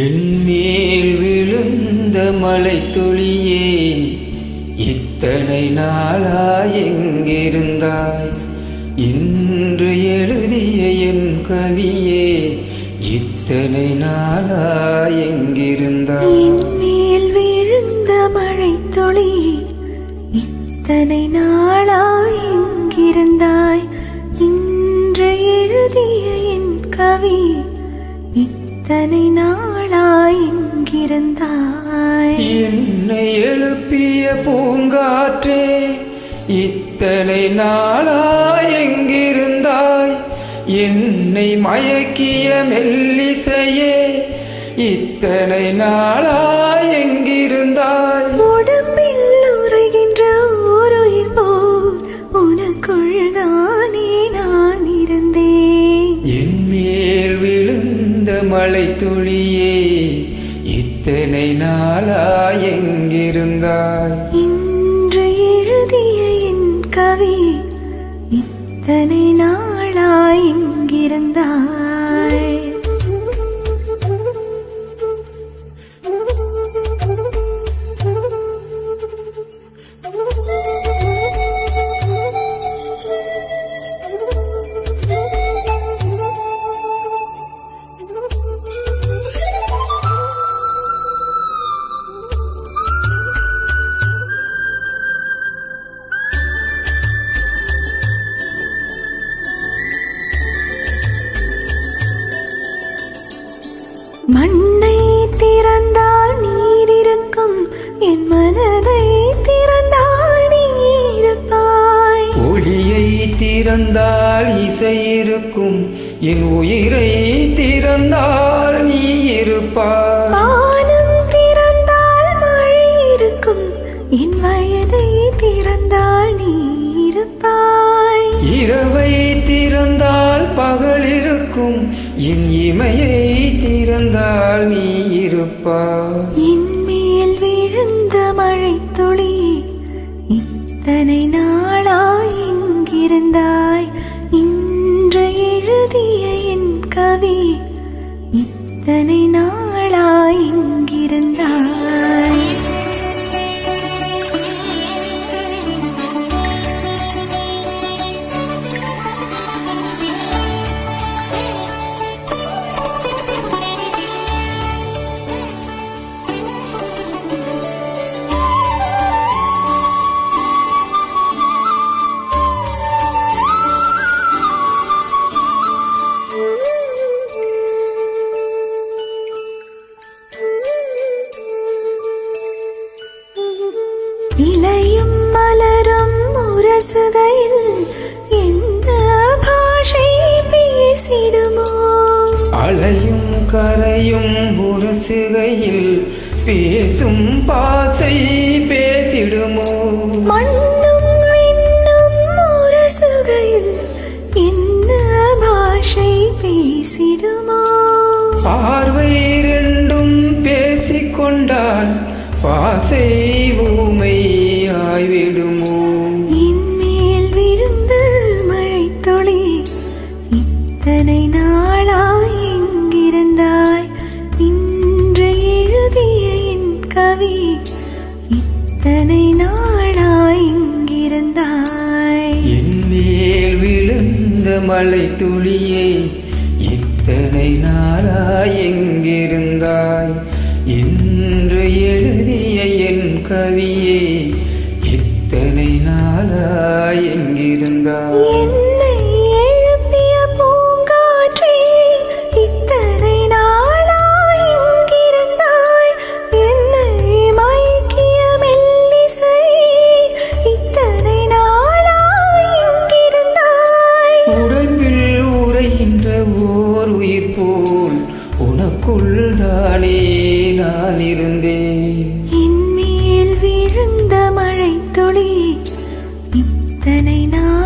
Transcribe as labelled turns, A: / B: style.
A: என்மேல் விழுந்த மழை துளியே, இத்தனை நாளாய் எங்கிருந்தாய்? இன்று எழுதிய என் கவியே, இத்தனை நாளாய் எங்கிருந்தாய்?
B: என்மேல் விழுந்த மழை துளியே, இத்தனை நாளாய் எங்கிருந்தாய்? இன்று எழுதிய என் கவி, இத்தனை நாளாய் எங்கிருந்தாய்?
A: என்னை எழுப்பிய பூங்காற்றே, இத்தனை நாளாய் எங்கிருந்தாய்? என்னை மயக்கிய மெல்லிசையே, இத்தனை நாளாய் எங்கிருந்தாய்?
B: உடம்பில் உறைகின்ற ஓருயிர் போல் உனக்குள் நானே நான் இருந்தேன்.
A: என்மேல் விழுந்த மழை துளியே, இத்தனை நாளாய் எங்கிருந்தாய்?
B: இன்று எழுதிய என் கவி, இத்தனை நாளாய் எங்கிருந்தாய்? மண்ணை திறந்தால் நீர் இருக்கும், என் மனதை திறந்தால் நீ இருப்பாய்.
A: ஒளியை திறந்தால் இசை இருக்கும், என் உயிரை திறந்தால் நீ இருப்பாய்.
B: வானம் திறந்தால் மழை இருக்கும், என் வயதை திறந்தால் நீ இருப்பாய்.
A: இரவை திறந்தால் பகல் இருக்கும், என் இமையை திறந்தால் நீ இருப்பாய்.
B: என்மேல் விழுந்த மழை துளியே, இத்தனை நாளாய் எங்கிருந்தாய்? இன்று எழுதிய என் கவி, இத்தனை நாளாய் எங்கிருந்தாய்? இலையும் மலரும் உரசுகையில் எந்த பாஷை பேசிடுமோ?
A: அலையும் கரையும் உரசுகையில் பேசும் பாசை பேசிடுமோ?
B: மண்ணும் விண்ணும் உரசுகையில் எந்த பாஷை பேசிடுமோ?
A: பார்வை ரெண்டும் பேசிக்கொண்டால் பாசை ஊமை ஆய்விடுமோ?
B: என்மேல் விழுந்த மழை துளியே, இத்தனை நாளாய் எங்கிருந்தாய்? இன்று எழுதிய என் கவி, இத்தனை நாளாய் எங்கிருந்தாய்?
A: என்மேல் விழுந்த மழை துளியே, இத்தனை நாளாய் எங்கிருந்தாய்? இன்று எழுதிய என் கவியே, இத்தனை நாளாய் எங்கிருந்தாய்?
B: என்னை எழுப்பிய பூங்காற்றே, இத்தனை நாளாய் எங்கிருந்தாய்? என்னை மயக்கிய மெல்லிசை, இத்தனை நாளாய் எங்கிருந்தாய்?
A: உடம்பில் உறைகின்ற ஓர் உயிர் போல் உனக்குள் தானே நான் இருந்தேன்.
B: என்மேல் விழுந்த மழை துளியே, இத்தனை நாள்